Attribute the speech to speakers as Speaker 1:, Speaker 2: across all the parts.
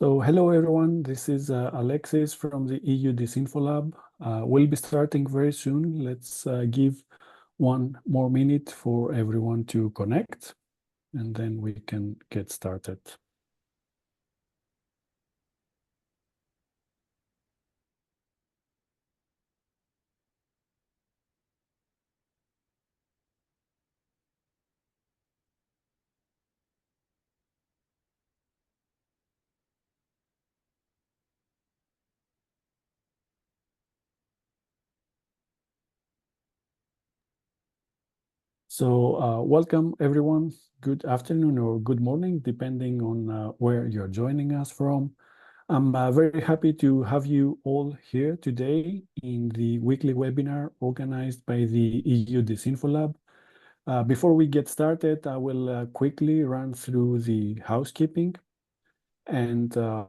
Speaker 1: So hello everyone, this is Alexis from the EU DisinfoLab. We'll be starting very soon. Let's give one more minute for everyone to connect, and then we can get started. So welcome everyone. Good afternoon or good morning, depending on where you're joining us from. I'm very happy to have you all here today in the weekly webinar organized by the EU DisinfoLab. Before we get started, I will quickly run through the housekeeping, and the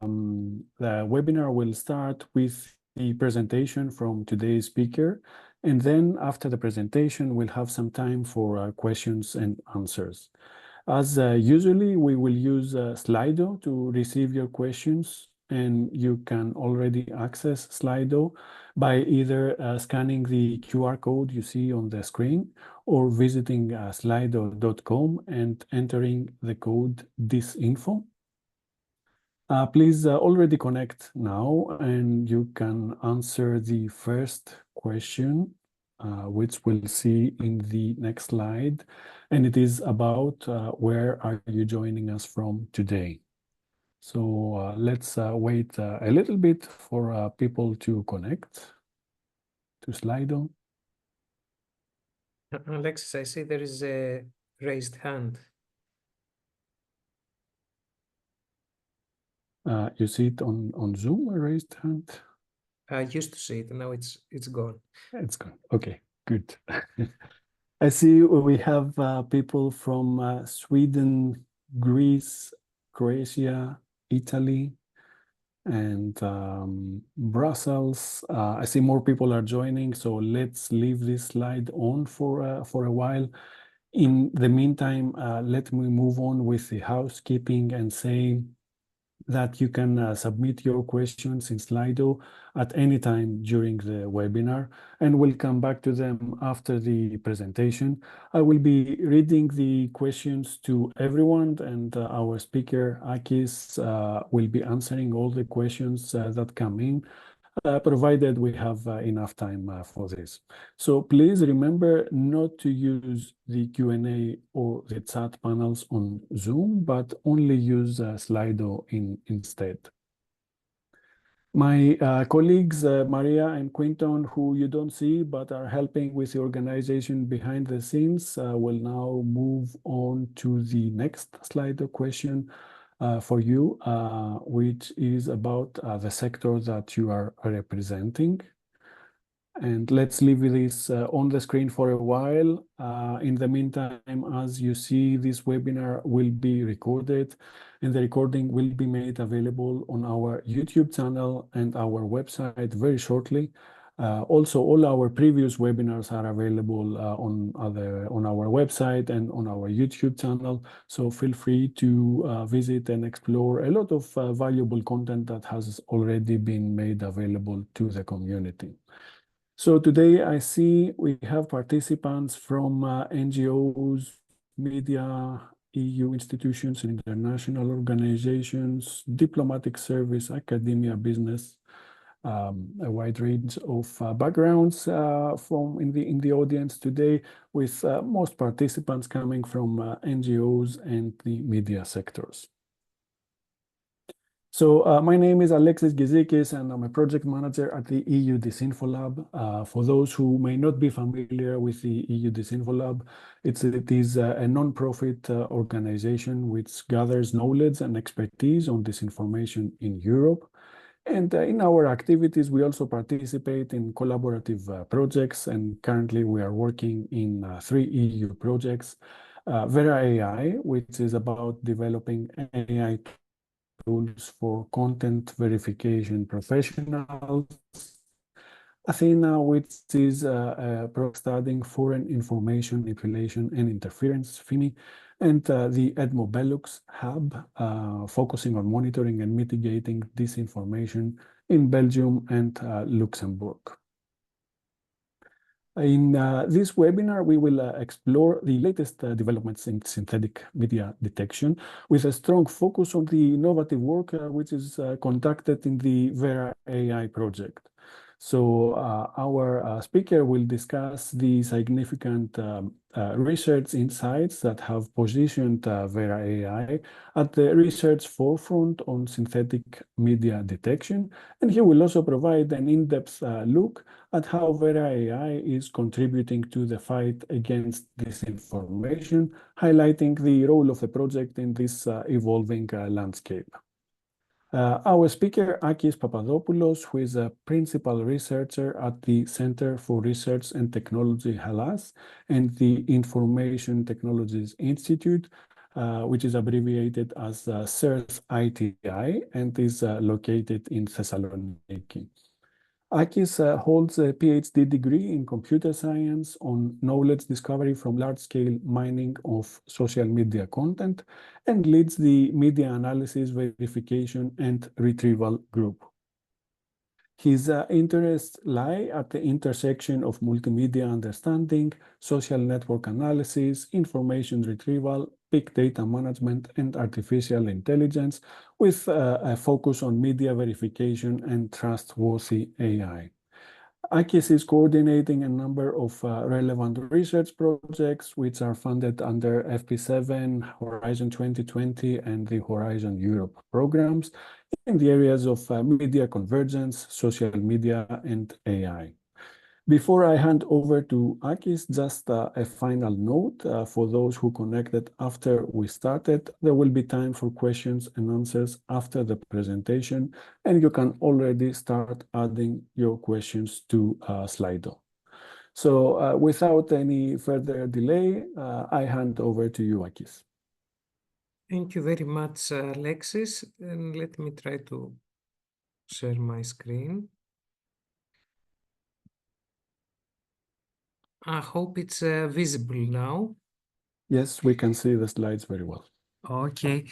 Speaker 1: webinar will start with the presentation from today's speaker. And then after the presentation, we'll have some time for questions and answers. As usually, we will use Slido to receive your questions, and you can already access Slido by either scanning the QR code you see on the screen or visiting slido.com and entering the code disinfo. Please already connect now, and you can answer the first question, which we'll see in the next slide. And it is about where are you joining us from today? So let's wait a little bit for people to connect to Slido.
Speaker 2: Alexis, I see there is a raised hand.
Speaker 1: You see it on Zoom, a raised hand?
Speaker 2: I used to see it, now it's gone.
Speaker 1: It's gone. Okay, good. I see we have people from Sweden, Greece, Croatia, Italy, and Brussels. I see more people are joining, so let's leave this slide on for a while. In the meantime, let me move on with the housekeeping and say that you can submit your questions in Slido at any time during the webinar, and we'll come back to them after the presentation. I will be reading the questions to everyone, and our speaker, Akis, will be answering all the questions that come in, provided we have enough time for this. So please remember not to use the Q&A or the chat panels on Zoom, but only use Slido instead. My colleagues, Maria and Quinton, who you don't see but are helping with the organization behind the scenes, will now move on to the next Slido question for you, which is about the sector that you are representing. And let's leave this on the screen for a while. In the meantime, as you see, this webinar will be recorded, and the recording will be made available on our YouTube channel and our website very shortly. Also, all our previous webinars are available on our website and on our YouTube channel. So feel free to visit and explore a lot of valuable content that has already been made available to the community. So today I see we have participants from NGOs, media, EU institutions and international organizations, diplomatic service, academia, business, a wide range of backgrounds in the audience today, with most participants coming from NGOs and the media sectors. So my name is Alexis Gizikis, and I'm a project manager at the EU DisinfoLab. For those who may not be familiar with the EU DisinfoLab, it is a non-profit organization which gathers knowledge and expertise on disinformation in Europe. And in our activities, we also participate in collaborative projects, and currently we are working in 3 EU projects. veraAI, which is about developing AI tools for content verification professionals. Athena, which is a program studying foreign information manipulation and interference, FIMI, and the Edmo Belux Hub, focusing on monitoring and mitigating disinformation in Belgium and Luxembourg. In this webinar, we will explore the latest developments in synthetic media detection with a strong focus on the innovative work which is conducted in the veraAI project. So our speaker will discuss the significant research insights that have positioned veraAI at the research forefront on synthetic media detection. And he will also provide an in-depth look at how veraAI is contributing to the fight against disinformation, highlighting the role of the project in this evolving landscape. Our speaker, Akis Papadopoulos, who is a principal researcher at the Center for Research and Technology, Hellas, and the Information Technologies Institute, which is abbreviated as CERTH-ITI and is located in Thessaloniki. Akis holds a PhD degree in computer science on knowledge discovery from large-scale mining of social media content and leads the media analysis, verification, and retrieval group. His interests lie at the intersection of multimedia understanding, social network analysis, information retrieval, big data management, and artificial intelligence, with a focus on media verification and trustworthy AI. Akis is coordinating a number of relevant research projects which are funded under FP7, Horizon 2020, and the Horizon Europe programs in the areas of media convergence, social media, and AI. Before I hand over to Akis, just a final note for those who connected after we started. There will be time for questions and answers after the presentation, and you can already start adding your questions to Slido. So without any further delay, I hand over to you, Akis.
Speaker 2: Thank you very much, Alexis. And let me try to share my screen. I hope it's visible now.
Speaker 1: Yes, we can see the slides very well.
Speaker 2: Okay.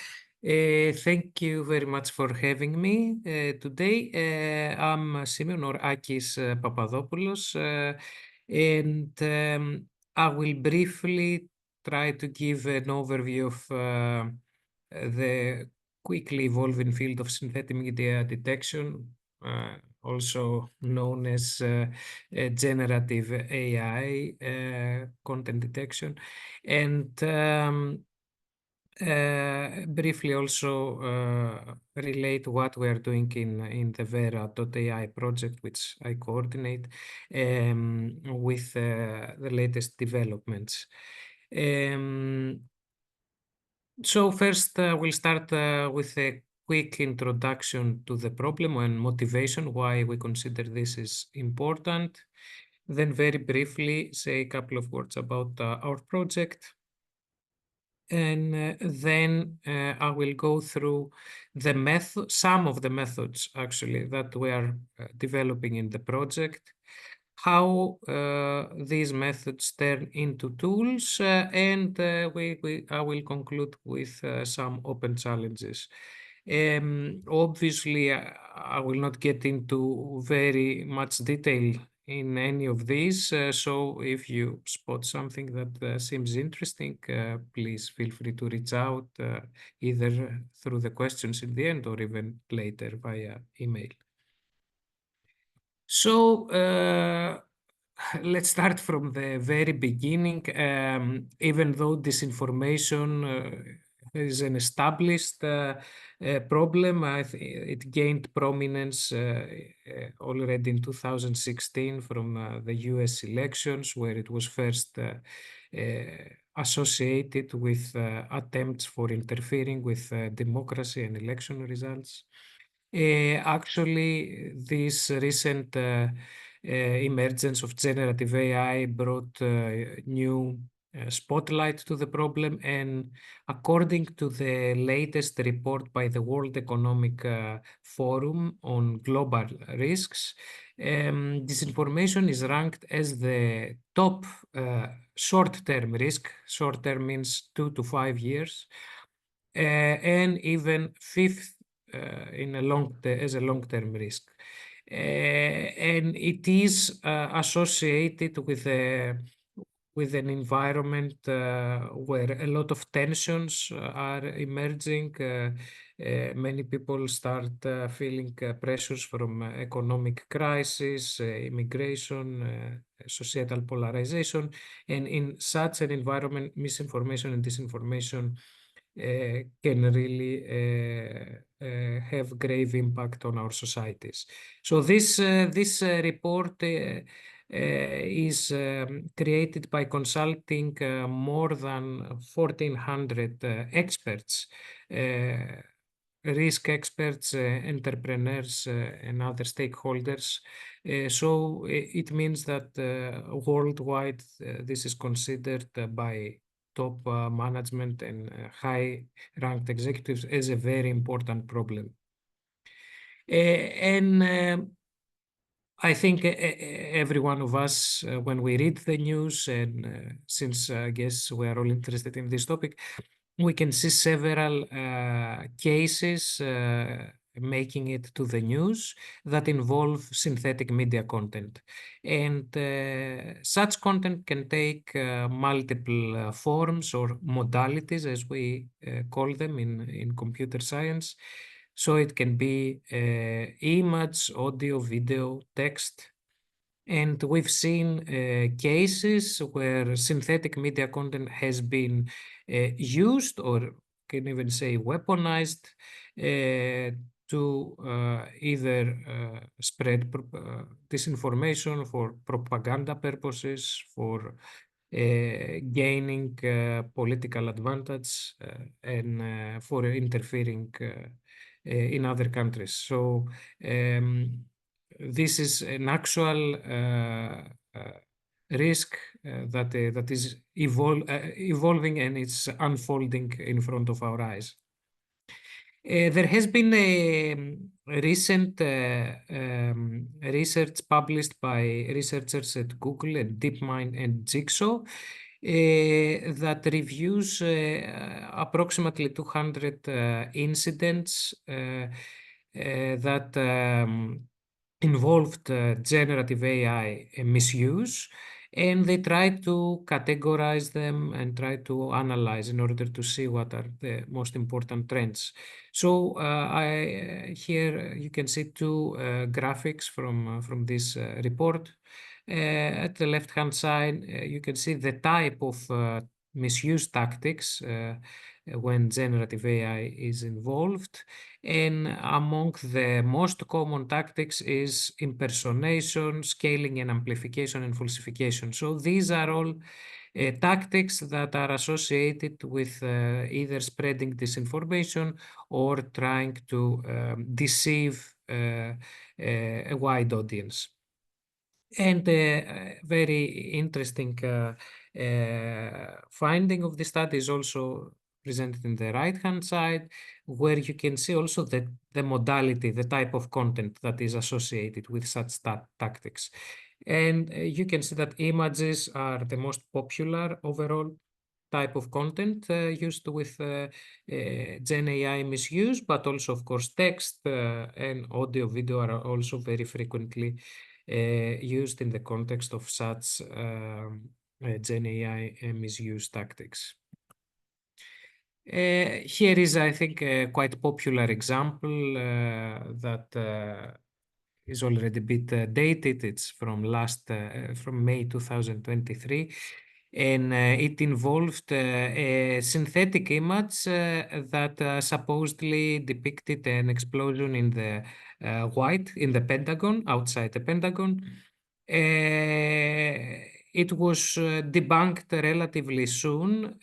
Speaker 2: Thank you very much for having me today. I'm Simeon or Akis Papadopoulos, and I will briefly try to give an overview of the quickly evolving field of synthetic media detection, also known as generative AI content detection, and briefly also relate what we are doing in the veraAI project, which I coordinate with the latest developments. So first, we'll start with a quick introduction to the problem and motivation, why we consider this is important. Then very briefly say a couple of words about our project. And then I will go through the method, some of the methods actually that we are developing in the project, how these methods turn into tools, and I will conclude with some open challenges. Obviously, I will not get into very much detail in any of these, so if you spot something that seems interesting, please feel free to reach out either through the questions in the end or even later via email. So let's start from the very beginning. Even though disinformation is an established problem, it gained prominence already in 2016 from the US elections, where it was first associated with attempts for interfering with democracy and election results. Actually, this recent emergence of generative AI brought new spotlight to the problem. And according to the latest report by the World Economic Forum on global risks, disinformation is ranked as the top short-term risk. Short-term means 2 to 5 years, and even fifth in as a long-term risk. And it is associated with an environment where a lot of tensions are emerging. Many people start feeling pressures from economic crisis, immigration, societal polarization. And in such an environment, misinformation and disinformation can really have grave impact on our societies. So this report is created by consulting more than 1,400 experts, risk experts, entrepreneurs, and other stakeholders. So it means that worldwide this is considered by top management and high-ranked executives as a very important problem. And I think every one of us, when we read the news, and since I guess we are all interested in this topic, we can see several cases making it to the news that involve synthetic media content. And such content can take multiple forms or modalities, as we call them in computer science. So it can be image, audio, video, text. And we've seen cases where synthetic media content has been used, or can even say weaponized, to either spread disinformation for propaganda purposes, for gaining political advantage, and for interfering in other countries. So this is an actual risk that is evolving, and it's unfolding in front of our eyes. There has been a recent research published by researchers at Google and DeepMind and Jigsaw that reviews approximately 200 incidents that involved generative AI misuse, and they try to categorize them and try to analyze in order to see what are the most important trends. So here you can see two graphics from this report. At the left-hand side, you can see the type of misuse tactics when generative AI is involved. And among the most common tactics is impersonation, scaling and amplification, and falsification. So these are all tactics that are associated with either spreading disinformation or trying to deceive a wide audience. And a very interesting finding of the study is also presented in the right-hand side, where you can see also the modality, the type of content that is associated with such tactics. And you can see that images are the most popular overall type of content used with Gen AI misuse, but also, of course, text and audio, video are also very frequently used in the context of such Gen AI misuse tactics. Here is, I think, a quite popular example that is already a bit dated. It's from from May 2023. And it involved a synthetic image that supposedly depicted an explosion in the in the Pentagon, outside the Pentagon. It was debunked relatively soon,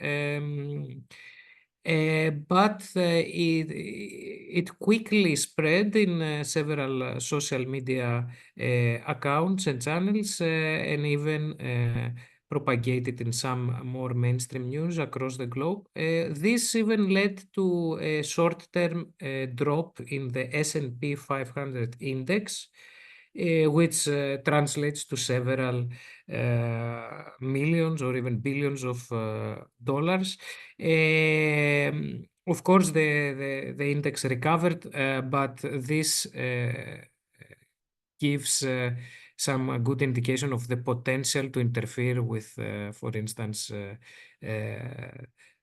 Speaker 2: but it quickly spread in several social media accounts and channels, and even propagated in some more mainstream news across the globe. This even led to a short-term drop in the S&P 500 index, which translates to several millions or even billions of dollars. Of course, the index recovered, but this gives some good indication of the potential to interfere with, for instance,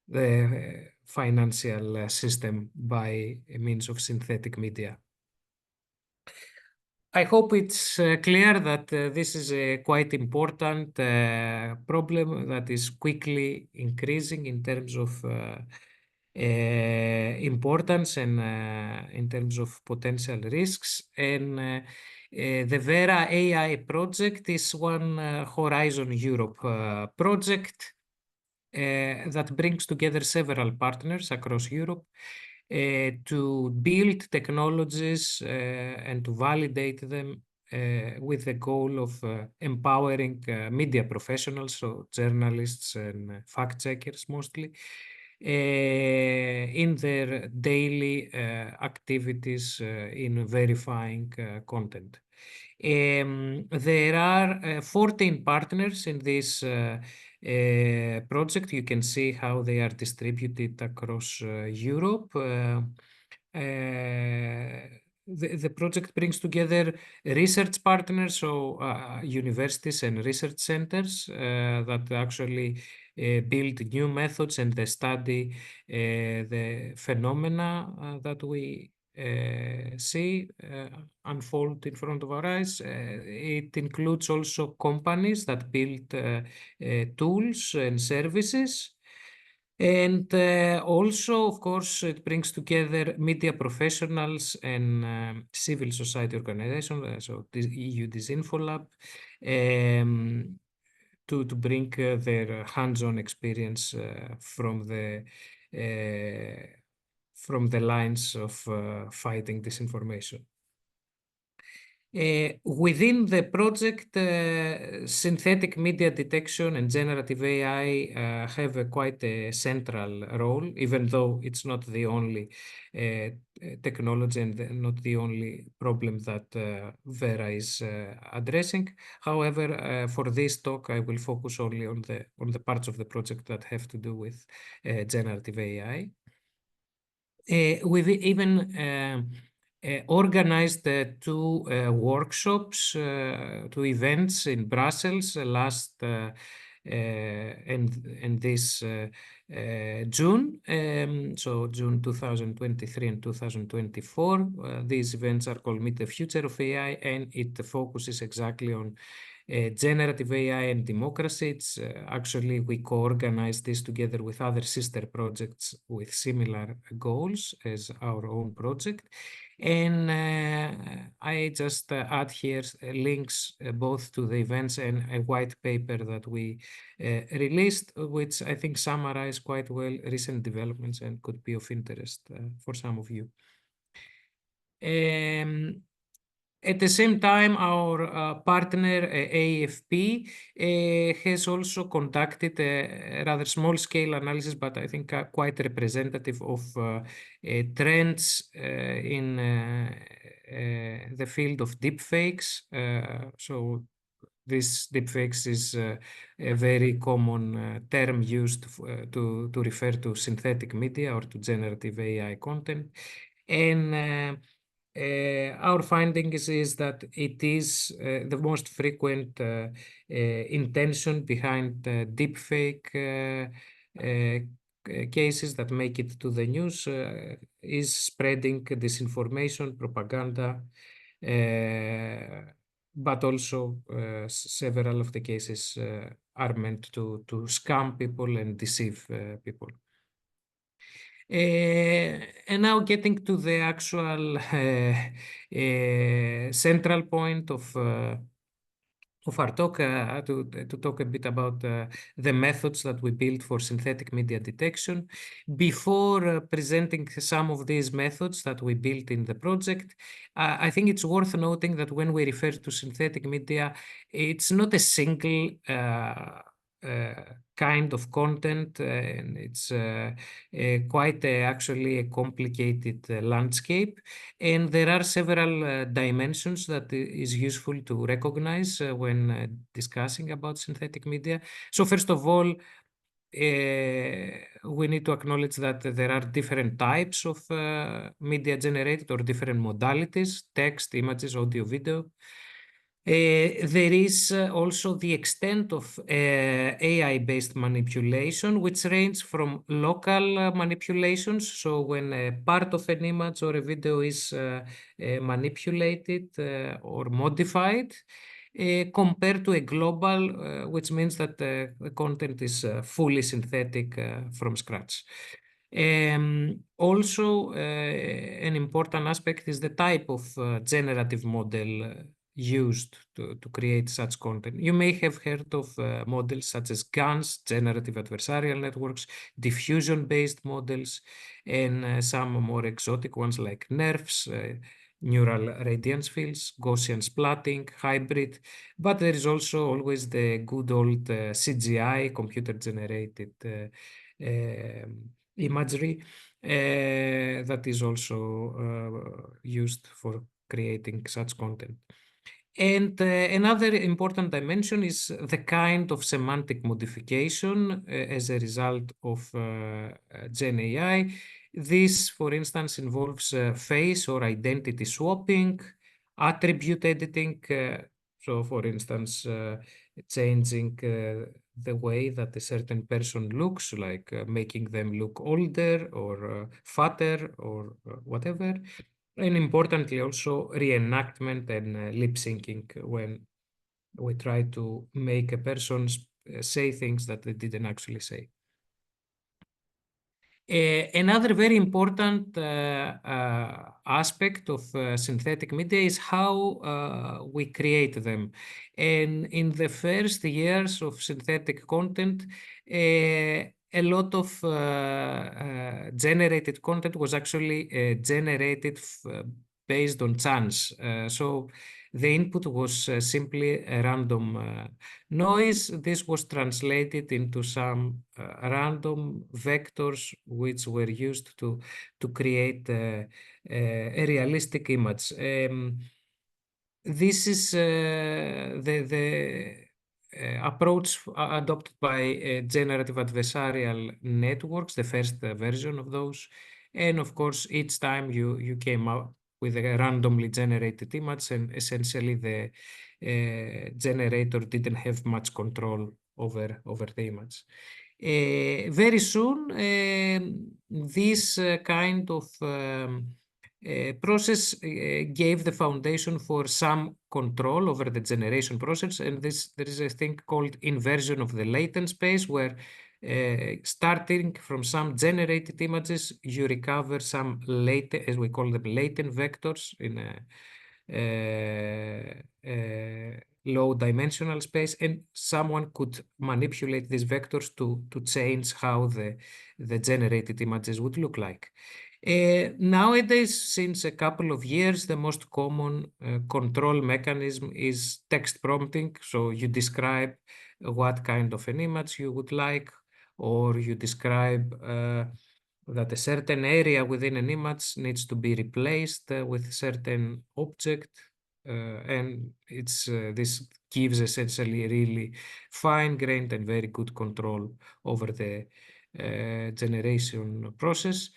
Speaker 2: the financial system by means of synthetic media. I hope it's clear that this is a quite important problem that is quickly increasing in terms of importance and in terms of potential risks. And the veraAI project is one Horizon Europe project that brings together several partners across Europe to build technologies and to validate them with the goal of empowering media professionals, so journalists and fact checkers mostly, in their daily activities in verifying content. There are 14 partners in this project. You can see how they are distributed across Europe. The project brings together research partners, so universities and research centers that actually build new methods and they study the phenomena that we see unfold in front of our eyes. It includes also companies that build tools and services. And also, of course, it brings together media professionals and civil society organizations, so the EU DisinfoLab, to bring their hands-on experience from the lines of fighting disinformation. Within the project, synthetic media detection and generative AI have quite a central role, even though it's not the only technology and not the only problem that Vera is addressing. However, for this talk, I will focus only on the parts of the project that have to do with generative AI. We've even organized two workshops, two events in Brussels last and this June, so June 2023 and 2024. These events are called Meet the Future of AI, and it focuses exactly on generative AI and democracy. It's actually, we co-organize this together with other sister projects with similar goals as our own project. And I just add here links both to the events and a white paper that we released, which I think summarize quite well recent developments and could be of interest for some of you. At the same time, our partner AFP has also conducted a rather small-scale analysis, but I think quite representative of trends in the field of deepfakes. So this deepfakes is a very common term used to refer to synthetic media or to generative AI content. And our findings is that it is the most frequent intention behind deepfake cases that make it to the news is spreading disinformation, propaganda, but also several of the cases are meant to scam people and deceive people. And now getting to the actual central point of our talk, to talk a bit about the methods that we built for synthetic media detection. Before presenting some of these methods that we built in the project, I think it's worth noting that when we refer to synthetic media, it's not a single kind of content, and it's quite actually a complicated landscape. And there are several dimensions that is useful to recognize when discussing about synthetic media. So first of all, we need to acknowledge that there are different types of media generated or different modalities: text, images, audio, video. There is also the extent of AI-based manipulation, which range from local manipulations. So when a part of an image or a video is manipulated or modified, compared to a global, which means that the content is fully synthetic from scratch. Also, an important aspect is the type of generative model used to create such content. You may have heard of models such as GANs, generative adversarial networks, diffusion-based models, and some more exotic ones like NERFs, neural radiance fields, Gaussian splatting, hybrid. But there is also always the good old CGI, computer-generated imagery that is also used for creating such content. And another important dimension is the kind of semantic modification as a result of Gen AI. This, for instance, involves face or identity swapping, attribute editing. So, for instance, changing the way that a certain person looks, like making them look older or fatter or whatever. And importantly, also reenactment and lip syncing when we try to make a person say things that they didn't actually say. Another very important aspect of synthetic media is how we create them. And in the first years of synthetic content, a lot of generated content was actually generated based on chance. So the input was simply a random noise. This was translated into some random vectors which were used to create a realistic image. This is the approach adopted by generative adversarial networks, the first version of those. And of course, each time you came out with a randomly generated image, and essentially the generator didn't have much control over the image. Very soon, this kind of process gave the foundation for some control over the generation process, and there is a thing called inversion of the latent space, where starting from some generated images, you recover some latent, as we call them, latent vectors in a low dimensional space, and someone could manipulate these vectors to change how the generated images would look like. Nowadays, since a couple of years, the most common control mechanism is text prompting. So you describe what kind of an image you would like, or you describe that a certain area within an image needs to be replaced with a certain object. And this gives essentially a really fine-grained and very good control over the generation process.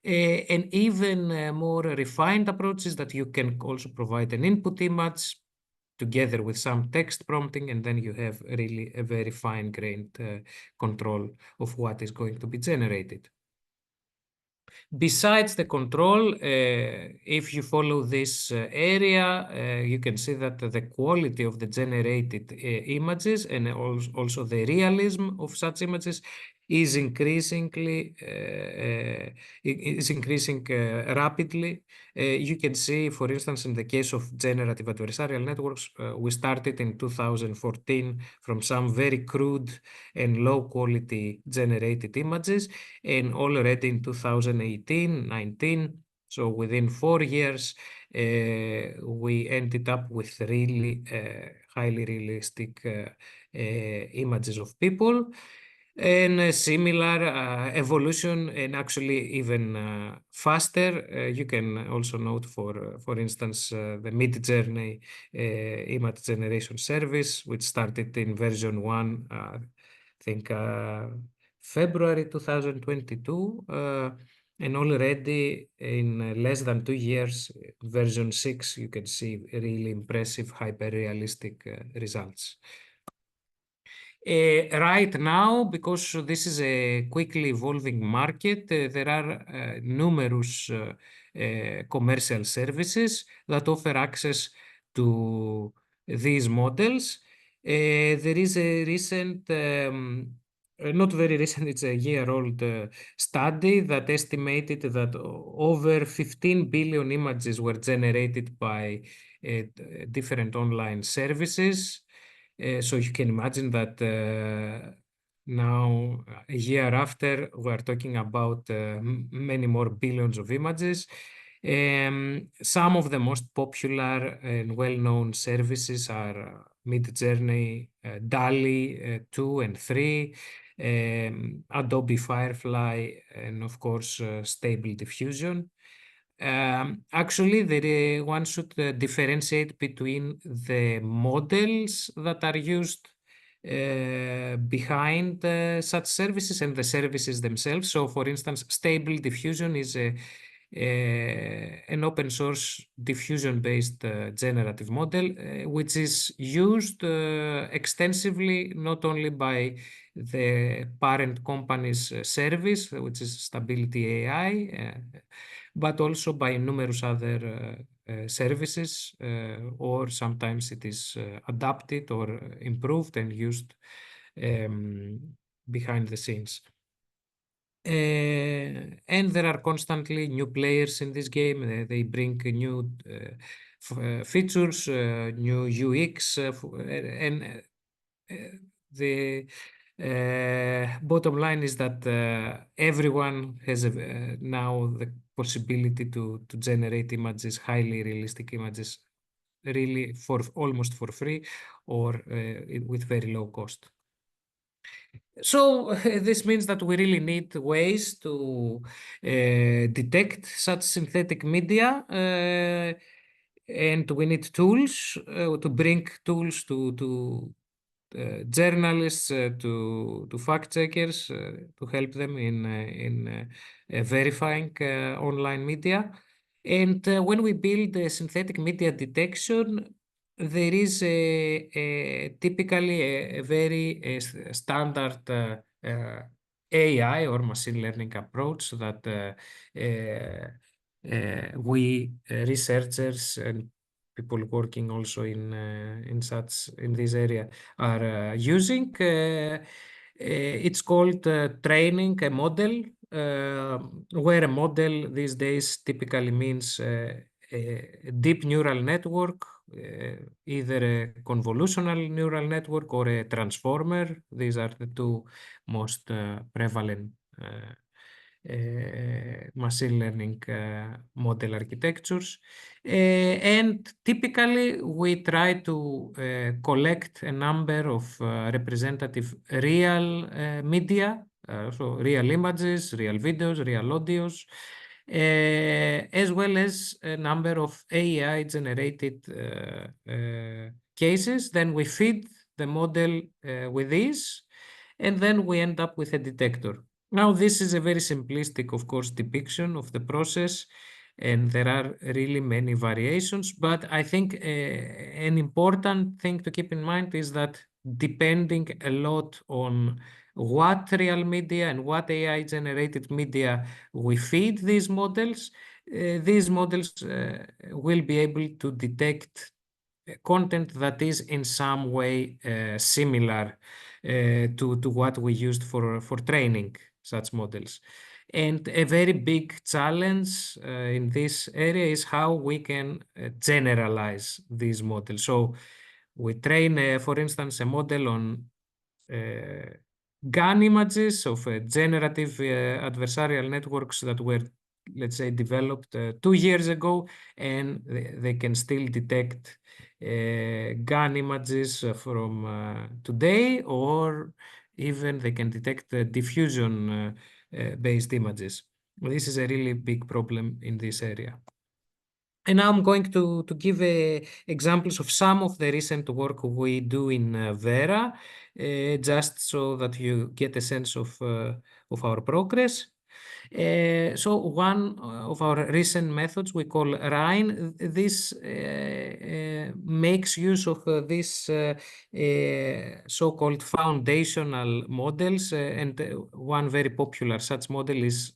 Speaker 2: And even more refined approach is that you can also provide an input image together with some text prompting, and then you have really a very fine-grained control of what is going to be generated. Besides the control, if you follow this area, you can see that the quality of the generated images and also the realism of such images is increasing rapidly. You can see, for instance, in the case of generative adversarial networks, we started in 2014 from some very crude and low quality generated images, and already in 2018, 19, so within 4 years, we ended up with really highly realistic images of people. And a similar evolution, and actually even faster. You can also note, for instance, the Mid-Journey image generation service, which started in version 1, I think February 2022, and already in less than 2 years, version 6, you can see really impressive hyper-realistic results. Right now, because this is a quickly evolving market, there are numerous commercial services that offer access to these models. There is a recent, not very recent, it's a year-old study that estimated that over 15 billion images were generated by different online services. So you can imagine that now, a year after, we're talking about many more billions of images. Some of the most popular and well-known services are Mid-Journey, DALL-E 2 and 3, Adobe Firefly, and of course, Stable Diffusion. Actually, one should differentiate between the models that are used behind such services and the services themselves. So, for instance, Stable Diffusion is an open source diffusion-based generative model, which is used extensively not only by the parent company's service, which is Stability AI, but also by numerous other services, or sometimes it is adapted or improved and used behind the scenes. And there are constantly new players in this game. They bring new features, new UX, and the bottom line is that everyone has now the possibility to generate images, highly realistic images, really for almost for free or with very low cost. So this means that we really need ways to detect such synthetic media, and we need tools to bring tools to journalists, to fact checkers, to help them in verifying online media. And when we build synthetic media detection, there is typically a very standard AI or machine learning approach that we researchers and people working also in this area are using. It's called training a model, where a model these days typically means a deep neural network, either a convolutional neural network or a transformer. These are the two most prevalent machine learning model architectures. And typically, we try to collect a number of representative real media, so real images, real videos, real audios, as well as a number of AI-generated cases. Then we feed the model with these, and then we end up with a detector. Now, this is a very simplistic, of course, depiction of the process, and there are really many variations. But I think an important thing to keep in mind is that depending a lot on what real media and what AI-generated media we feed these models will be able to detect content that is in some way similar to what we used for training such models. And a very big challenge in this area is how we can generalize these models. So we train, for instance, a model on GAN images of generative adversarial networks that were let's say, developed 2 years ago, and they can still detect gun images from today, or even they can detect diffusion based images. This is a really big problem in this area. And now I'm going to give examples of some of the recent work we do in Vera, just so that you get a sense of our progress. So one of our recent methods we call RHINE. This makes use of these so-called foundational models, and one very popular such model is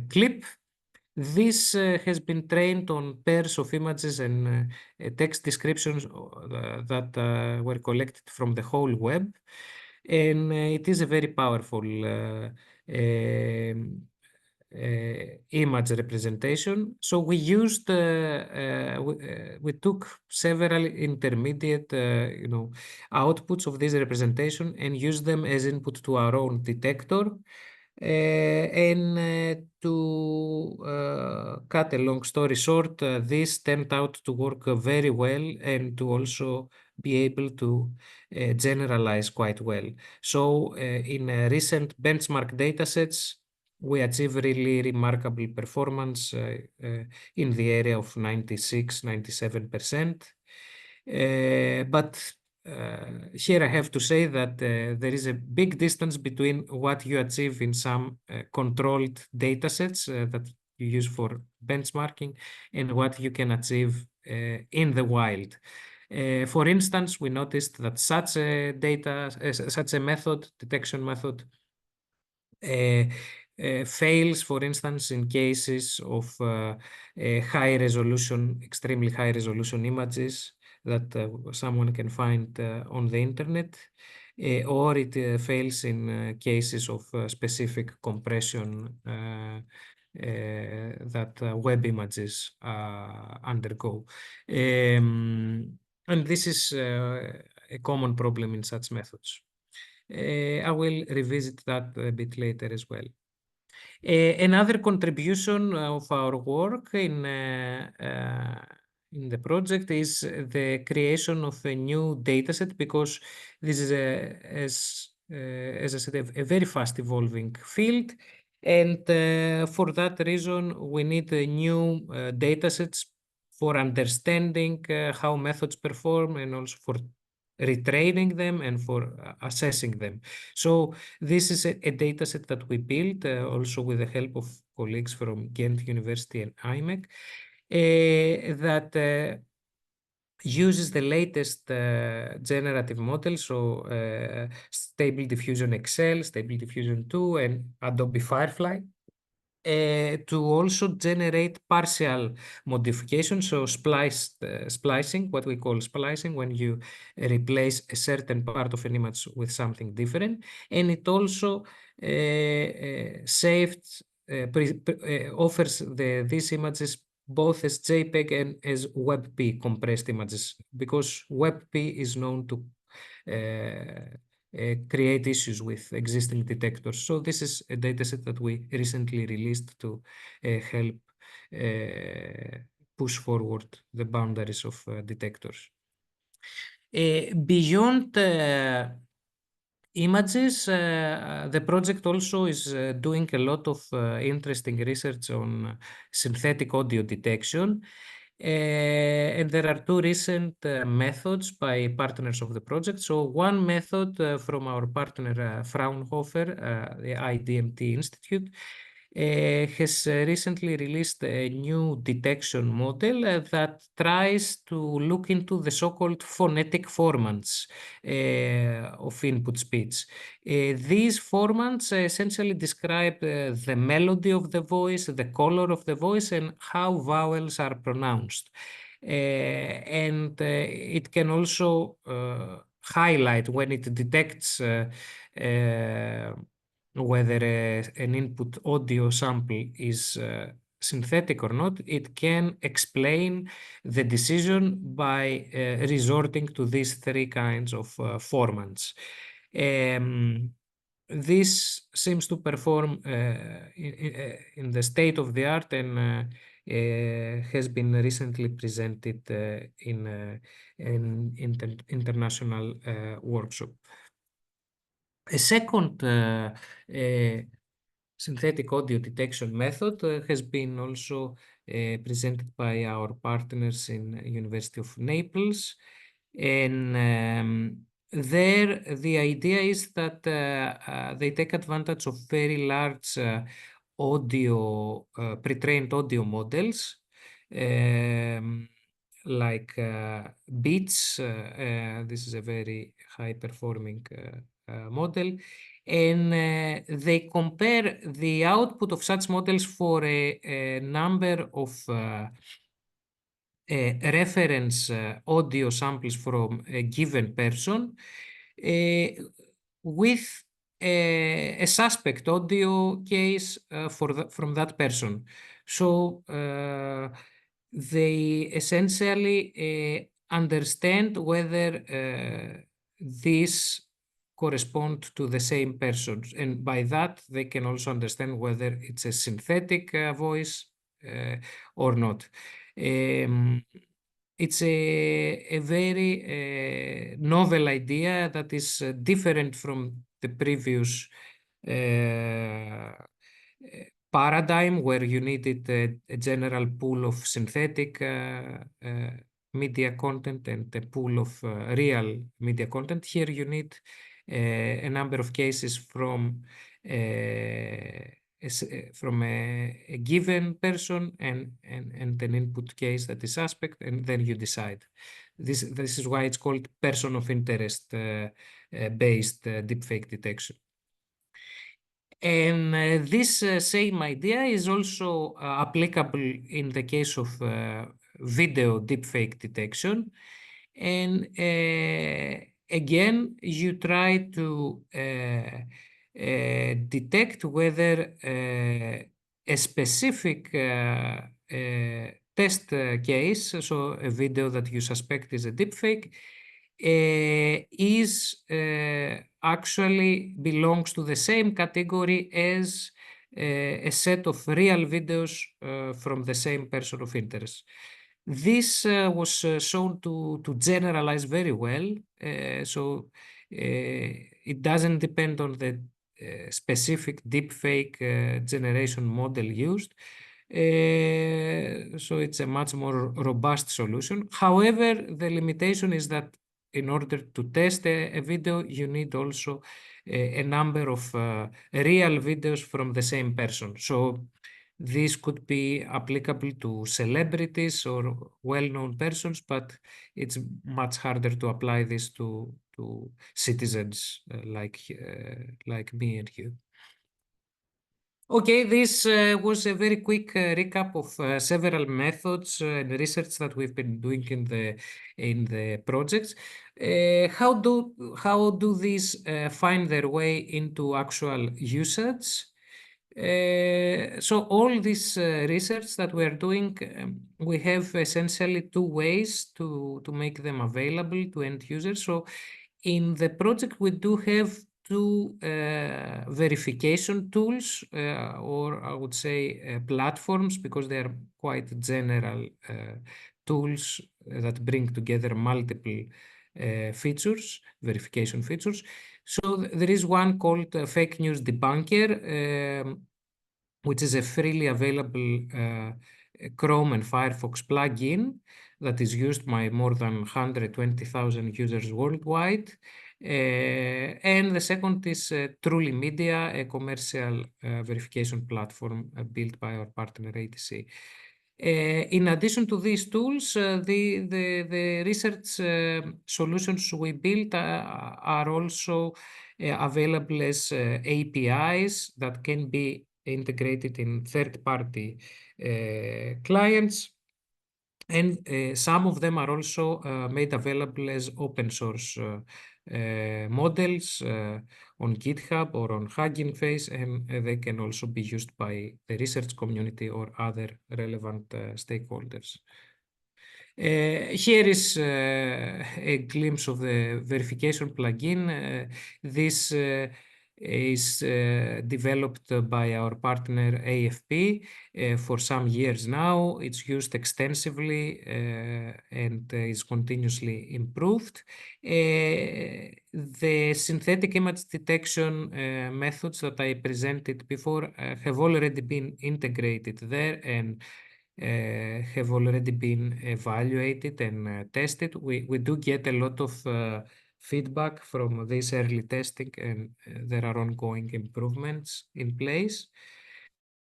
Speaker 2: CLIP. This has been trained on pairs of images and text descriptions that were collected from the whole web. And it is a very powerful image representation. So we used, we took several intermediate, outputs of this representation and used them as input to our own detector. And to cut a long story short, this turned out to work very well and to also be able to generalize quite well. So in recent benchmark datasets, we achieve really remarkable performance in the area of 96, 97%. But here I have to say that there is a big distance between what you achieve in some controlled datasets that you use for benchmarking and what you can achieve in the wild. For instance, we noticed that such a detection method, fails, for instance, in cases of high resolution, extremely high resolution images that someone can find on the internet, or it fails in cases of specific compression that web images undergo. And this is a common problem in such methods. I will revisit that a bit later as well. Another contribution of our work in the project is the creation of a new dataset, because this is as I said, a very fast evolving field. And for that reason, we need new datasets for understanding how methods perform, and also for retraining them and for assessing them. So this is a dataset that we built also with the help of colleagues from Ghent University and IMEC, that uses the latest generative model, so Stable Diffusion XL, Stable Diffusion 2, and Adobe Firefly, to also generate partial modifications, so splicing, what we call splicing, when you replace a certain part of an image with something different. And it also offers these images both as JPEG and as WebP compressed images, because WebP is known to create issues with existing detectors. So this is a dataset that we recently released to help push forward the boundaries of detectors. Beyond images, the project also is doing a lot of interesting research on synthetic audio detection. And there are two recent methods by partners of the project. So one method from our partner Fraunhofer, the IDMT Institute, has recently released a new detection model that tries to look into the so-called phonetic formants of input speech. These formants essentially describe the melody of the voice, the color of the voice, and how vowels are pronounced. And it can also highlight when it detects whether an input audio sample is synthetic or not. It can explain the decision by resorting to these three kinds of formants. this seems to perform in the state of the art and has been recently presented in an international workshop. A second synthetic audio detection method has been also presented by our partners in University of Naples. And there, the idea is that they take advantage of very large audio, pre-trained audio models, like beats. This is a very high-performing model. And they compare the output of such models for a number of reference audio samples from a given person with a suspect audio case from that person. So they essentially understand whether these correspond to the same persons, and by that they can also understand whether it's a synthetic voice or not. It's a very novel idea that is different from the previous paradigm, where you needed a general pool of synthetic media content and a pool of real media content. Here you need a number of cases from a given person and an input case that is suspect, and then you decide. This is why it's called person of interest based deepfake detection. And this same idea is also applicable in the case of video deepfake detection. And again, you try to detect whether a specific test case, so a video that you suspect is a deepfake, actually belongs to the same category as a set of real videos from the same person of interest. This was shown to generalize very well, so it doesn't depend on the specific deepfake generation model used. So it's a much more robust solution. However, the limitation is that in order to test a video, you need also a number of real videos from the same person. So this could be applicable to celebrities or well-known persons, but it's much harder to apply this to citizens like me and you. Okay, this was a very quick recap of several methods and research that we've been doing in the projects. How do these find their way into actual usage? So all this research that we're doing, we have essentially two ways to make them available to end users. So in the project, we do have two verification tools, or I would say platforms, because they are quite general tools that bring together multiple features, verification features. So there is one called Fake News Debunker, which is a freely available Chrome and Firefox plugin that is used by more than 120,000 users worldwide. And the second is Truly Media, a commercial verification platform built by our partner ATC. In addition to these tools, the research solutions we built are also available as APIs that can be integrated in third-party clients. And some of them are also made available as open source models on GitHub or on Hugging Face, and they can also be used by the research community or other relevant stakeholders. Here is a glimpse of the verification plugin. This is developed by our partner AFP for some years now. It's used extensively and is continuously improved. The synthetic image detection methods that I presented before have already been integrated there and have already been evaluated and tested. We do get a lot of feedback from this early testing, and there are ongoing improvements in place.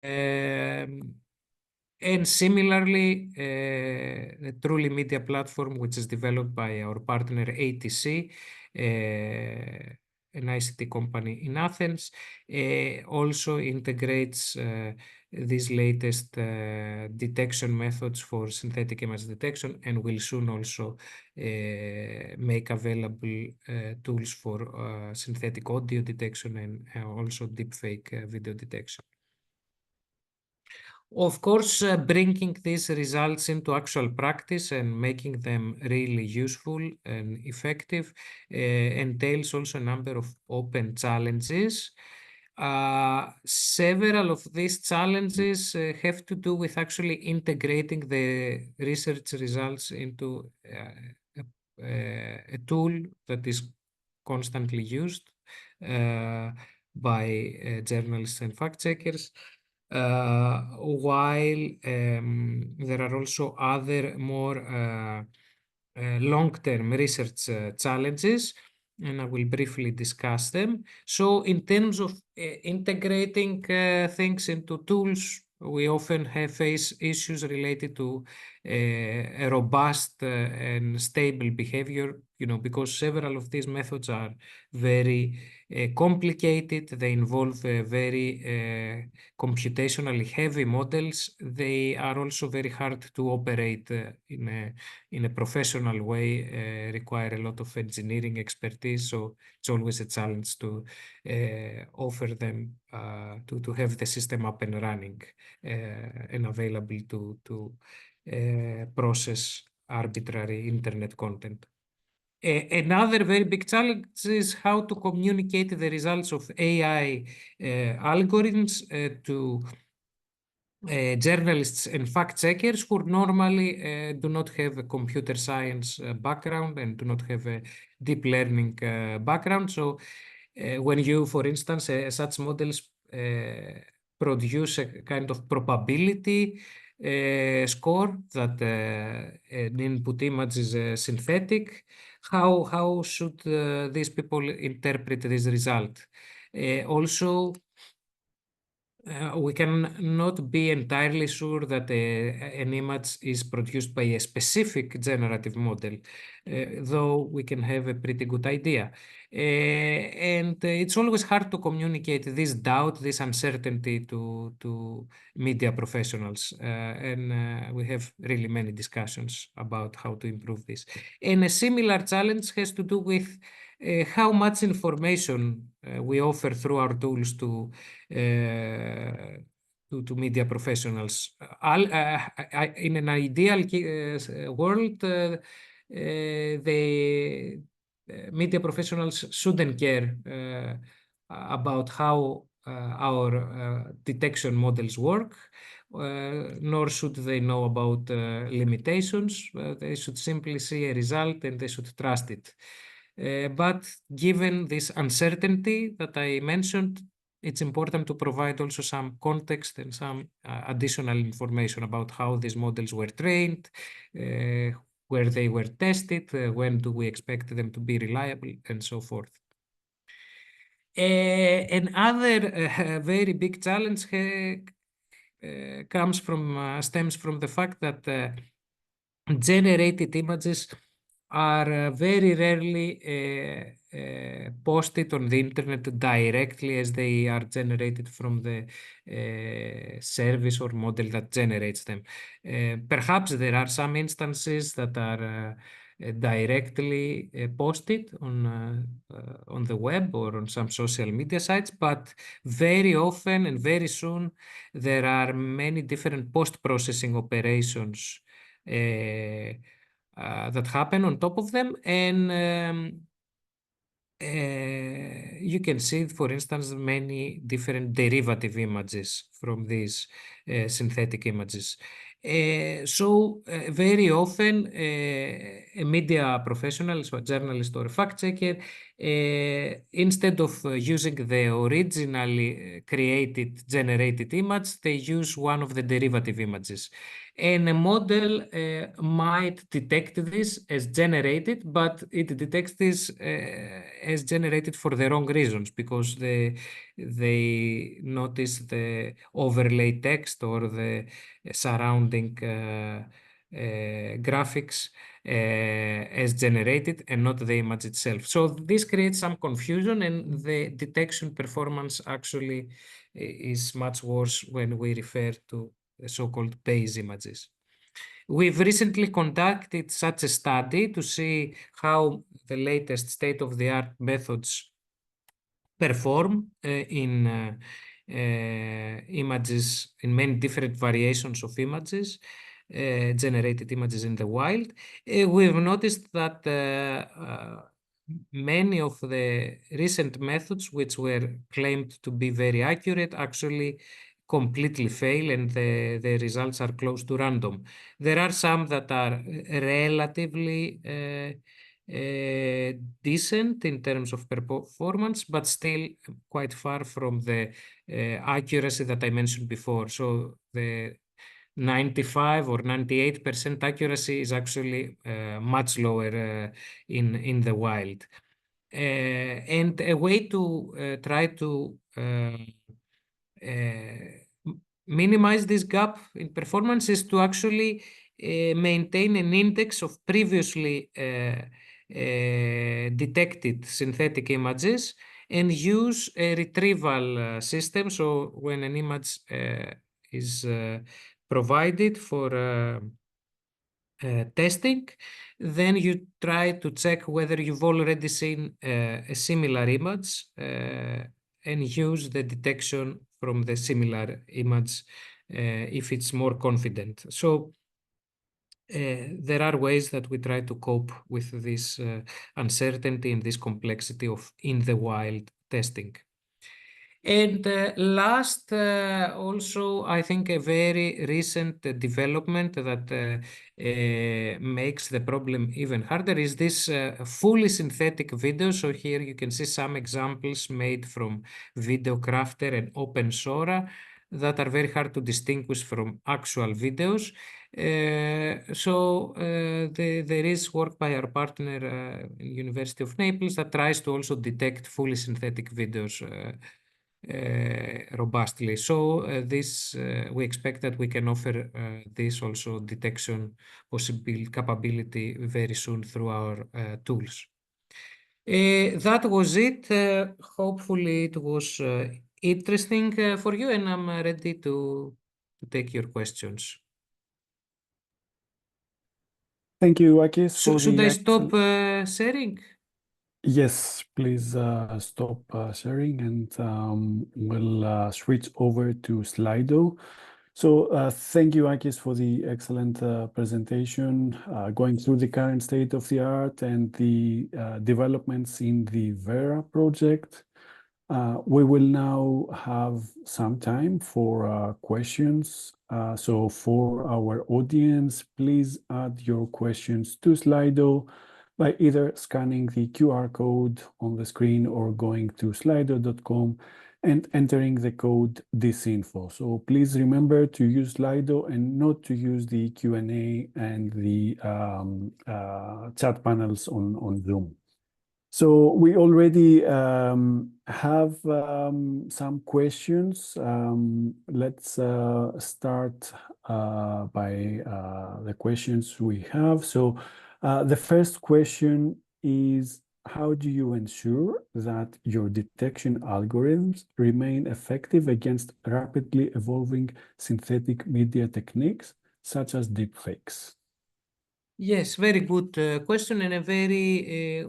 Speaker 2: And similarly, the Truly Media platform, which is developed by our partner ATC, an ICT company in Athens, also integrates these latest detection methods for synthetic image detection, and will soon also make available tools for synthetic audio detection and also deepfake video detection. Of course, bringing these results into actual practice and making them really useful and effective entails also a number of open challenges. Several of these challenges have to do with actually integrating the research results into a tool that is constantly used by journalists and fact checkers. While there are also other more long-term research challenges, and I will briefly discuss them. So in terms of integrating things into tools, we often face issues related to a robust and stable behavior, because several of these methods are very complicated. They involve very computationally heavy models. They are also very hard to operate in a professional way, require a lot of engineering expertise. So it's always a challenge to offer them, to have the system up and running and available to process arbitrary internet content. Another very big challenge is how to communicate the results of AI algorithms to journalists and fact checkers who normally do not have a computer science background and do not have a deep learning background. So when you, for instance, such models produce a kind of probability score that an input image is synthetic, how should these people interpret this result? Also, we can not be entirely sure that an image is produced by a specific generative model, though we can have a pretty good idea. And it's always hard to communicate this doubt, this uncertainty to media professionals. And we have really many discussions about how to improve this. And a similar challenge has to do with how much information we offer through our tools to media professionals. In an ideal world, the media professionals shouldn't care about how our detection models work, nor should they know about limitations. They should simply see a result and they should trust it. But given this uncertainty that I mentioned, it's important to provide also some context and some additional information about how these models were trained, where they were tested, when do we expect them to be reliable, and so forth. Another very big challenge stems from the fact that generated images are very rarely posted on the internet directly as they are generated from the service or model that generates them. Perhaps there are some instances that are directly posted on the web or on some social media sites, but very often and very soon there are many different post-processing operations that happen on top of them, and you can see, for instance, many different derivative images from these synthetic images. Very often, a media professional, so a journalist or a fact checker, instead of using the originally created, generated image, they use one of the derivative images. And a model might detect this as generated, but it detects this as generated for the wrong reasons, because they notice the overlay text or the surrounding graphics as generated and not the image itself. So this creates some confusion, and the detection performance actually is much worse when we refer to the so-called base images. We've recently conducted such a study to see how the latest state-of-the-art methods perform in images, in many different variations of images, generated images in the wild. We've noticed that many of the recent methods, which were claimed to be very accurate, actually completely fail, and the results are close to random. There are some that are relatively decent in terms of performance, but still quite far from the accuracy that I mentioned before. So the 95 or 98% accuracy is actually much lower in the wild. And a way to try to minimize this gap in performance is to actually maintain an index of previously detected synthetic images and use a retrieval system. So when an image is provided for testing, then you try to check whether you've already seen a similar image and use the detection from the similar image if it's more confident. So there are ways that we try to cope with this uncertainty and this complexity of in the wild testing. And last, also, I think a very recent development that makes the problem even harder is this fully synthetic video. So here you can see some examples made from Video Crafter and OpenSora that are very hard to distinguish from actual videos. There is work by our partner University of Naples that tries to also detect fully synthetic videos robustly. So we expect that we can offer this also detection capability very soon through our tools. That was it. Hopefully it was interesting for you, and I'm ready to take your questions.
Speaker 1: Thank you, Akis, for
Speaker 2: Should
Speaker 1: the
Speaker 2: I stop sharing?
Speaker 1: Yes, please stop sharing, and we'll switch over to Slido. So thank you, Akis, for the excellent presentation, going through the current state of the art and the developments in the Vera project. We will now have some time for questions. So for our audience, please add your questions to Slido by either scanning the QR code on the screen or going to slido.com and entering the code disinfo. So please remember to use Slido and not to use the Q&A and the chat panels on Zoom. So we already have some questions. Let's start by the questions we have. So the first question is, how do you ensure that your detection algorithms remain effective against rapidly evolving synthetic media techniques, such as deepfakes?
Speaker 2: Yes, very good question, and a very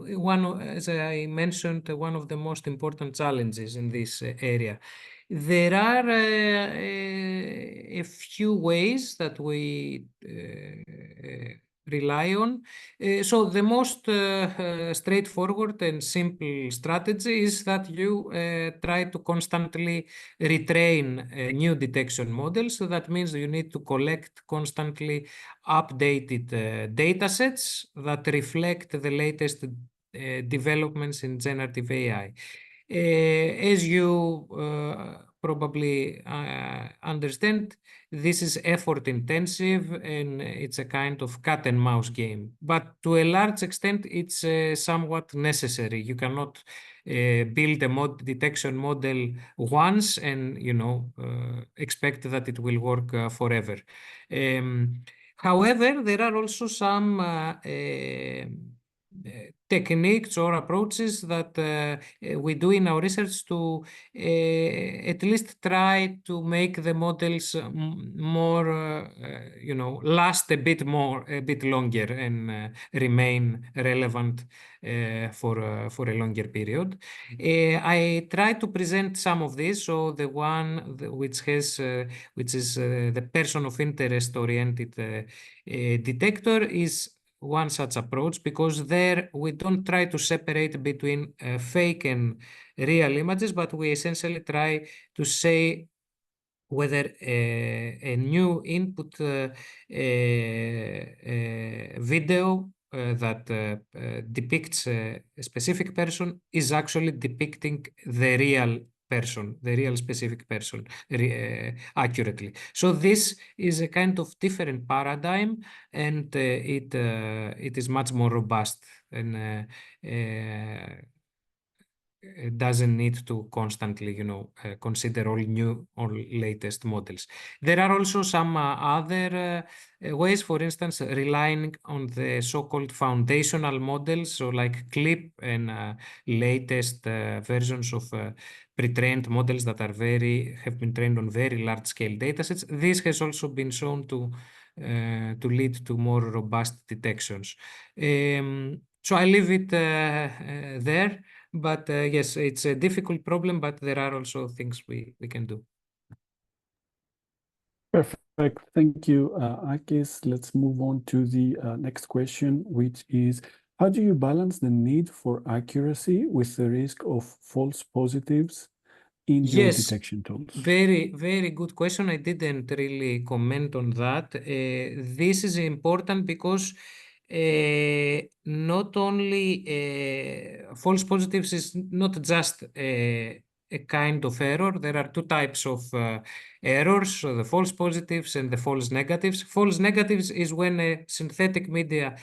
Speaker 2: as I mentioned, one of the most important challenges in this area. There are a few ways that we rely on. So the most straightforward and simple strategy is that you try to constantly retrain new detection models. So that means you need to collect constantly updated data sets that reflect the latest developments in generative AI. As you probably understand, this is effort intensive and it's a kind of cat and mouse game. But to a large extent, it's somewhat necessary. You cannot build a detection model once and expect that it will work forever. However, there are also some techniques or approaches that we do in our research to at least try to make the models more, last a bit longer and remain relevant for a longer period. I try to present some of this. So the one which is the person of interest oriented detector is one such approach, because there we don't try to separate between fake and real images, but we essentially try to say whether a new input video that depicts a specific person is actually depicting the real person, the real specific person accurately. So this is a kind of different paradigm, and it is much more robust and doesn't need to constantly, consider all new or latest models. There are also some other ways, for instance, relying on the so-called foundational models, so like CLIP and latest versions of pre-trained models that have been trained on very large-scale datasets. This has also been shown to lead to more robust detections. So I leave it there. But yes, it's a difficult problem, but there are also things we can do.
Speaker 1: Perfect. Thank you, Akis. Let's move on to the next question, which is, how do you balance the need for accuracy with the risk of false positives in your
Speaker 2: Yes,
Speaker 1: detection tools?
Speaker 2: very, very good question. I didn't really comment on that. This is important because not only false positives is not just a kind of error. There are two types of errors, so the false positives and the false negatives. False negatives is when a synthetic media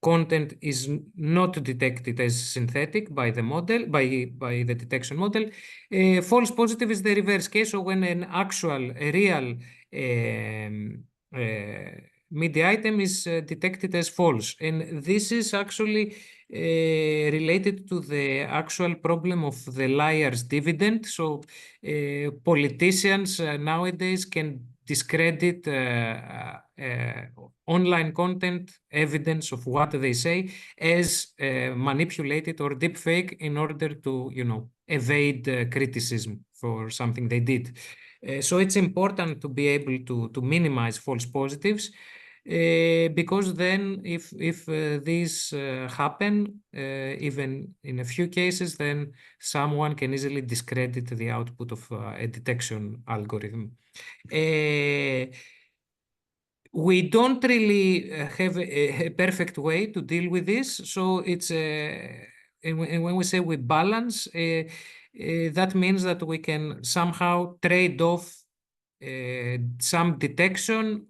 Speaker 2: content is not detected as synthetic by the model, by the detection model. False positive is the reverse case, so when a real media item is detected as false. And this is actually related to the actual problem of the liar's dividend. So politicians nowadays can discredit online content, evidence of what they say, as manipulated or deepfake in order to, evade criticism for something they did. So it's important to be able to minimize false positives. Because then if these happen, even in a few cases, then someone can easily discredit the output of a detection algorithm. We don't really have a perfect way to deal with this. So it's and when we say we balance, that means that we can somehow trade off some detection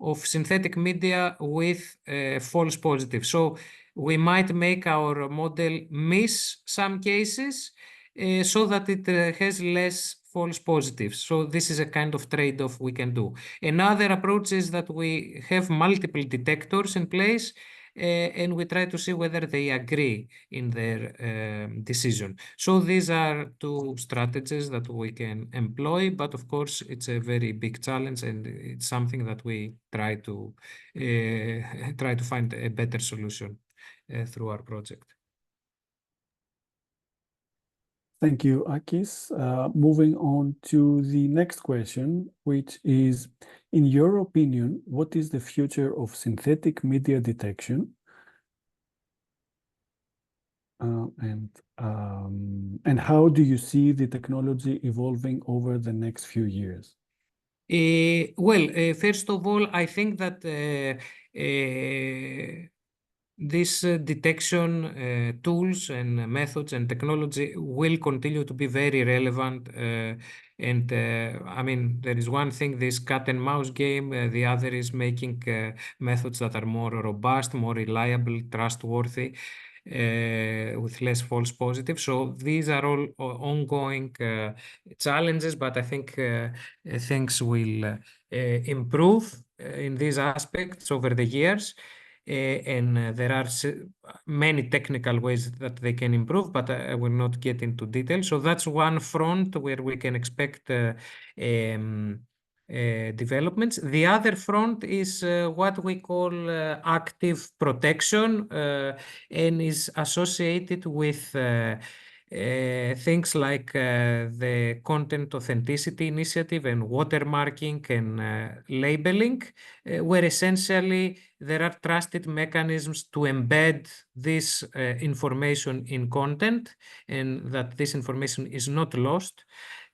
Speaker 2: of synthetic media with false positives. So we might make our model miss some cases so that it has less false positives. So this is a kind of trade-off we can do. Another approach is that we have multiple detectors in place and we try to see whether they agree in their decision. So these are two strategies that we can employ, but of course it's a very big challenge, and it's something that we try to find a better solution through our project.
Speaker 1: Thank you, Akis. Moving on to the next question, which is, in your opinion, what is the future of synthetic media detection? And how do you see the technology evolving over the next few years?
Speaker 2: First of all, I think that these detection tools and methods and technology will continue to be very relevant. I mean, there is one thing, this cat and mouse game. The other is making methods that are more robust, more reliable, trustworthy, with less false positives. So these are all ongoing challenges, but I think things will improve in these aspects over the years. And there are many technical ways that they can improve, but I will not get into detail. So that's one front where we can expect developments. The other front is what we call active protection, and is associated with things like the Content Authenticity Initiative and watermarking and labeling, where essentially there are trusted mechanisms to embed this information in content, and that this information is not lost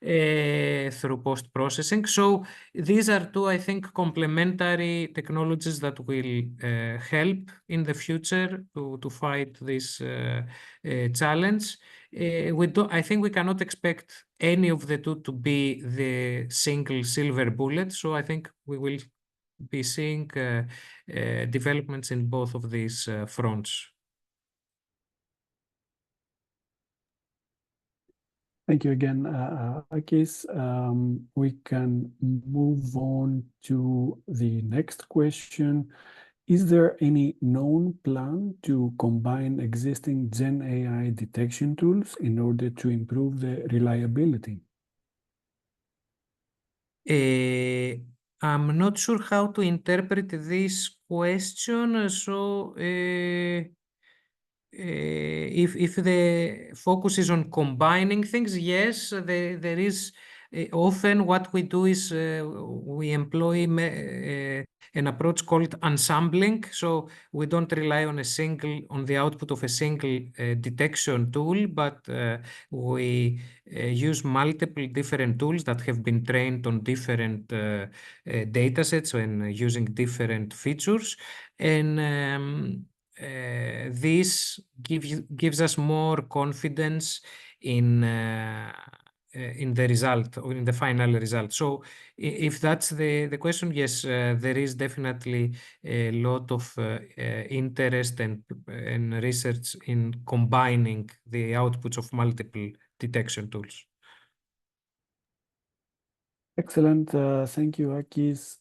Speaker 2: through post-processing. So these are two, I think, complementary technologies that will help in the future to fight this challenge. I think we cannot expect any of the two to be the single silver bullet. So I think we will be seeing developments in both of these fronts.
Speaker 1: Thank you again, Akis. We can move on to the next question. Is there any known plan to combine existing Gen AI detection tools in order to improve the reliability?
Speaker 2: I'm not sure how to interpret this question. So, if the focus is on combining things, yes, there is often what we do is we employ an approach called ensembling. So we don't rely on the output of a single detection tool, but we use multiple different tools that have been trained on different data sets and using different features. And this gives us more confidence in the result or in the final result. So if that's the question, yes, there is definitely a lot of interest and research in combining the outputs of multiple detection tools.
Speaker 1: Excellent. Thank you, Akis.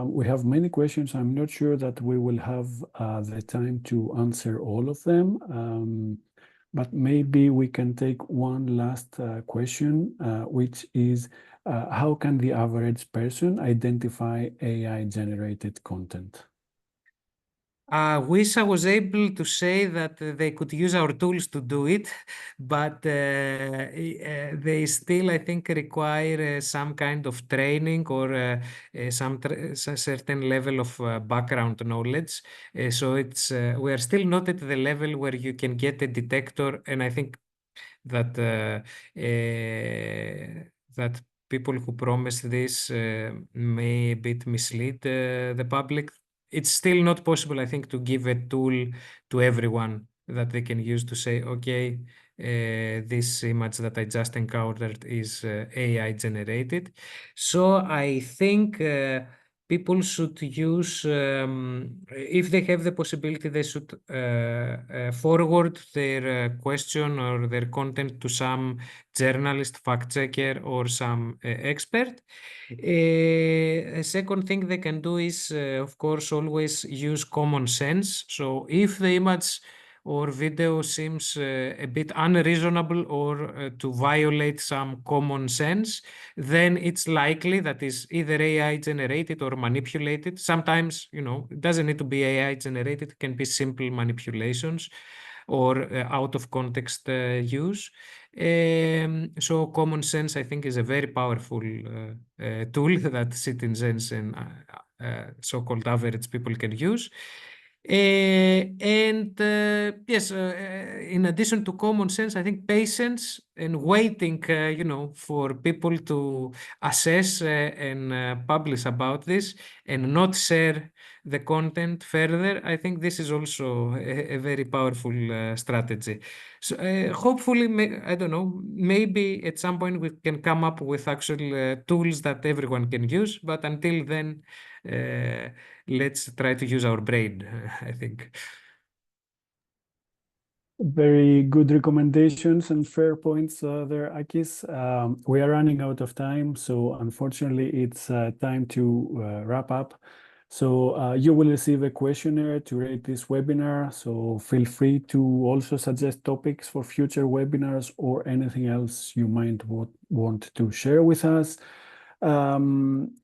Speaker 1: We have many questions. I'm not sure that we will have the time to answer all of them, but maybe we can take one last question, which is, how can the average person identify AI-generated content?
Speaker 2: I wish I was able to say that they could use our tools to do it, but they still, I think, require some kind of training or some certain level of background knowledge. So we are still not at the level where you can get a detector, and I think that that people who promise this may a bit mislead the public. It's still not possible, I think, to give a tool to everyone that they can use to say, okay, this image that I just encountered is AI generated. So I think people should use, if they have the possibility, they should forward their question or their content to some journalist, fact checker, or some expert. A second thing they can do is, of course, always use common sense. So if the image or video seems a bit unreasonable or to violate some common sense, then it's likely that is either AI generated or manipulated. Sometimes, it doesn't need to be AI generated. It can be simple manipulations or out of context use. So common sense, I think, is a very powerful tool that citizens and so-called average people can use. Yes, in addition to common sense, I think patience and waiting, for people to assess and publish about this and not share the content further. I think this is also a very powerful strategy. So hopefully, I don't know, maybe at some point we can come up with actual tools that everyone can use. But until then, let's try to use our brain, I think.
Speaker 1: Very good recommendations and fair points there, Akis. We are running out of time, so unfortunately, it's time to wrap up. So you will receive a questionnaire to rate this webinar. So feel free to also suggest topics for future webinars or anything else you might want to share with us.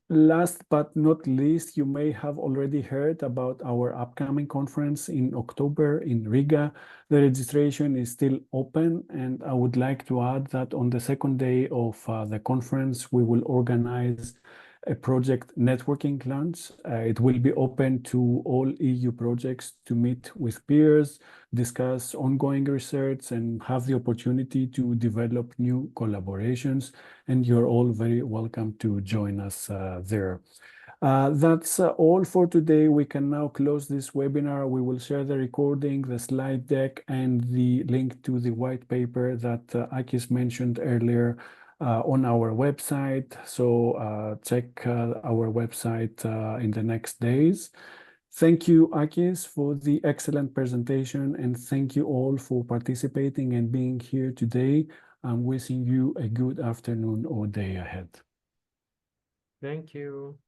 Speaker 1: Last but not least, you may have already heard about our upcoming conference in October in Riga. The registration is still open, and I would like to add that on the second day of the conference, we will organize a project networking lunch. It will be open to all EU projects to meet with peers, discuss ongoing research, and have the opportunity to develop new collaborations. And you're all very welcome to join us there. That's all for today. We can now close this webinar. We will share the recording, the slide deck, and the link to the white paper that Akis mentioned earlier on our website. So check our website in the next days. Thank you, Akis, for the excellent presentation, and thank you all for participating and being here today. I'm wishing you a good afternoon or day ahead.
Speaker 2: Thank you.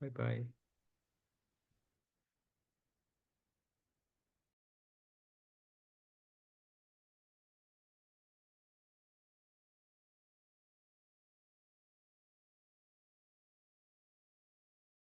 Speaker 2: Bye-bye.